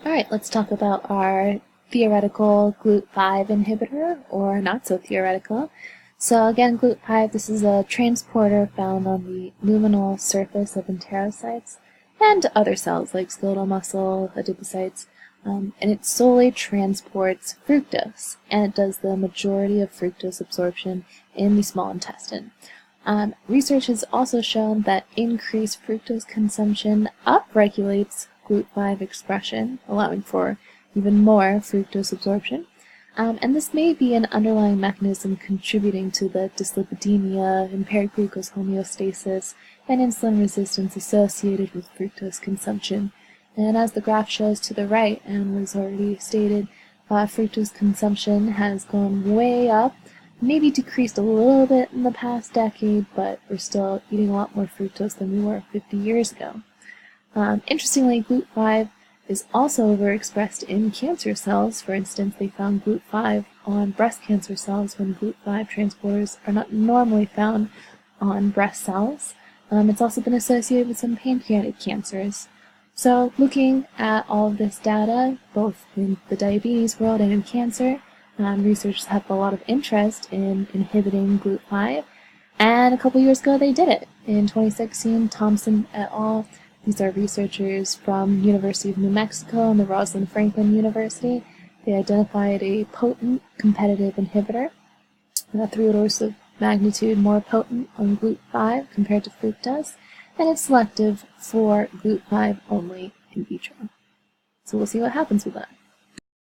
Alright, let's talk about our theoretical GLUT5 inhibitor, or not so theoretical. So again, GLUT5, this is a transporter found on the luminal surface of enterocytes and other cells like skeletal muscle, adipocytes, and it solely transports fructose, and it does the majority of fructose absorption in the small intestine. Research has also shown that increased fructose consumption upregulates GLUT5 expression, allowing for even more fructose absorption. And this may be an underlying mechanism contributing to the dyslipidemia, impaired glucose homeostasis, and insulin resistance associated with fructose consumption. And as the graph shows to the right, and was already stated, fructose consumption has gone way up, maybe decreased a little bit in the past decade, but we're still eating a lot more fructose than we were 50 years ago. Interestingly, GLUT5 is also overexpressed in cancer cells. For instance, they found GLUT5 on breast cancer cells when GLUT5 transporters are not normally found on breast cells. It's also been associated with some pancreatic cancers. So looking at all of this data, both in the diabetes world and in cancer, researchers have a lot of interest in inhibiting GLUT5, and a couple years ago they did it. In 2016, Thompson et al., these are researchers from University of New Mexico and the Rosalind Franklin University, they identified a potent competitive inhibitor, 3 orders of magnitude more potent on GLUT5 compared to fructose, and it's selective for GLUT5 only in vitro. So we'll see what happens with that.